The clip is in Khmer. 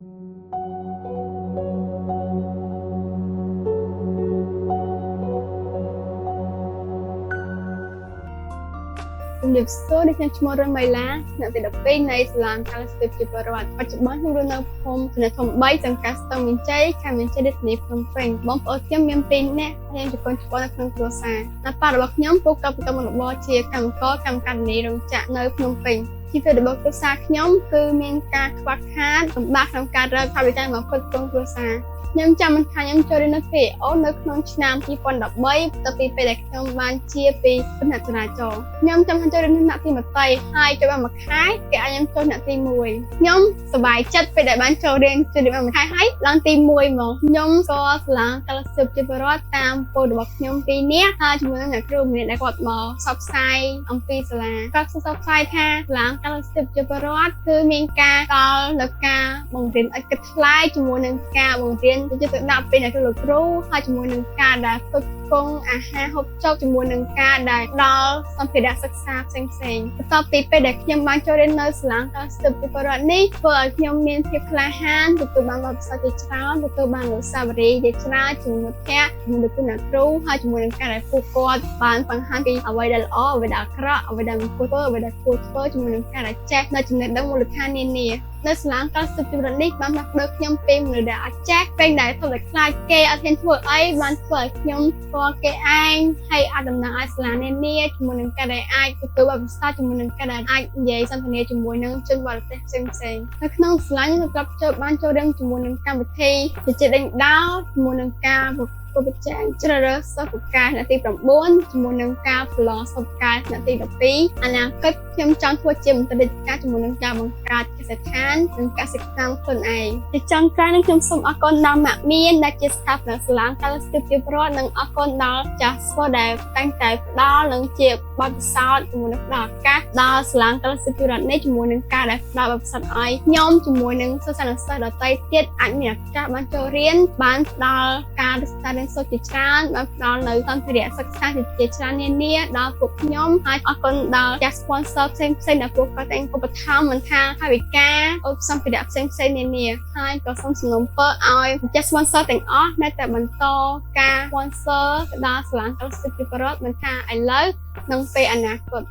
ជំរាបសួរ ខ្ញុំឈ្មោះរុនម៉ៃឡាឆ្នាំទី12នៃសាលាកាលស្ទីបជាបរិវត្តបច្ចុប្បន្នខ្ញុំរស់នៅភូមិសន្ធំ3សង្កាត់ស្ទឹងមានជ័យខេត្តមានជ័យរាជធានីភ្នំពេញបងប្អូនខ្ញុំមាន2នាក់ខ្ញុំជាកូនច្បងនៅក្នុងគ្រួសារអាប៉ារបស់ខ្ញុំពូកបន្តមុខរបរជាកម្មករកម្មការិនីរោងចក្រនៅភ្នំពេញជីវិតរបស់គ្រួសារខ្ញុំគឺមានការខ្វះខាតលំបាកក្នុងការរកថវិកាមកផ្គត់ផ្គង់គ្រួសារខ្ញុំចាំមិនថាខ្ញុំចូលរៀននៅ PO នៅក្នុងឆ្នាំ2013ទៅពីពេលដែលខ្ញុំបានជាពីគណៈចរាចរណ៍ខ្ញុំចាំថាចូលរៀនថ្នាក់ទី20ហើយចូលបានមួយខែគេឲ្យខ្ញុំចូលថ្នាក់ទី1ខ្ញុំសប្បាយចិត្តពេលដែលបានចូលរៀនបានមួយខែហើយឡើងទី1ហ្មងខ្ញុំក៏សាលាកាលស្ទីបជាបរិវត្តតាមពូរបស់ខ្ញុំ2នាក់ហើយជាមួយនឹងអ្នកគ្រូម្នាក់ដែលគាត់មកផ្សព្វផ្សាយអំពីសាលាគាត់ផ្សព្វផ្សាយថាសាលាកាលស្ទីបជាបរិវត្តគឺមានការដល់នៅការបង្រៀនឥតគិតថ្លៃជាមួយនឹងការបង្រៀនទៅដាក់ពេលអ្នកលោកគ្រូហើយជាមួយនឹងការដែលផ្គត់ផ្គង់អាហារហូបចុកជាមួយនឹងការដែលដល់សម្ភារៈសិក្សាផ្សេងៗបន្ទាប់ពីពេលដែលខ្ញុំបានចូលរៀននៅសាលាកាលស្ទីបជាបរិវត្តនេះធ្វើឲ្យខ្ញុំមានភាពក្លាហានទទួលបានបទពិសោធន៍ជាច្រើនទទួលបានអនុស្សាវរីយ៍ជាច្រើនជាមួយមិត្តភក្តិជាមួយនឹងអ្នកគ្រូហើយជាមួយនឹងការដែលពួកគាត់បានបង្ហាញពីអ្វីដែលល្អអ្វីដែលអាក្រក់អ្វីដែលមិនគួរធ្វើអ្វីដែលគួរធ្វើជាមួយនឹងការដែលចេះនៅចំណេះដឹងមូលដ្ឋាននានានៅសាលាកាលស្ទីបជាបរិវត្តនេះបានផ្លាស់ប្ដូរខ្ញុំពីមនុស្សដែលអាចចេះពេលដែលធ្វើឲ្យខ្លាចគេអត់ហ៊ានធ្វើអីបានធ្វើឲ្យខ្ញុំស្គាល់គេឯងហើយអាចតំណាងឲ្យសាលានានាជាមួយនឹងការដែលអាចទទួលបទពិសោធន៍ជាមួយនឹងការដែលអាចនិយាយសន្ទនាជាមួយនឹងជនបរទេសផ្សេងៗនៅក្នុងសាលាខ្ញុំក៏បានចូលរៀនជាមួយនឹងកម្មវិធីវិជ្ជាដេញដោលជាមួយនឹងការវិជ្ជាជ្រើសរើសសិស្សពូកែថ្នាក់ទី9ជាមួយនឹងការប្រឡងសិស្សពូកែថ្នាក់ទី12អនាគតខ្ញុំចង់ធ្វើជាមន្ត្រីរាជការជាមួយនឹងការបង្កើតកសិដ្ឋាននិងកសិកម្មខ្លួនឯងជាចុងក្រោយនេះខ្ញុំសូមអរគុណដល់ម៉ាក់មានដែលជាស្ថាបនិកសាលាកាលស្ទីបជាបរិវត្តនិងអរគុណដល់ចាស់ស្ពតដែលតែងតែផ្ដល់និងជាបទពិសោធន៍ជាមួយនឹងផ្ដល់ឱកាសដល់សាលាកាលស្ទីបជាបរិវត្តនេះជាមួយនឹងការដែលផ្ដល់បទពិសោធន៍ឲ្យខ្ញុំជាមួយនឹងសិស្សានុសិស្សដទៃទៀតអាចមានឱកាសបានចូលរៀនបានផ្ដល់ការសិក្សាសុខជាច្រើនបានផ្ដល់នៅសម្ភារៈសិក្សាជាច្រើននានាដល់ពួកខ្ញុំហើយអរគុណដល់ចាស់ sponsor ផ្សេងៗដែលពួកគាត់តែងឧបត្ថម្ភមិនថាថវិកាសម្ភារៈផ្សេងៗនានាហើយក៏សូមសំណូមពរឲ្យចាស់ sponsor ទាំងអស់នៅតែបន្តការ sponsor ដល់សាលាកាលស្ទីបជាបរិវត្តមិនថាឥឡូវនិងពេលអនាគត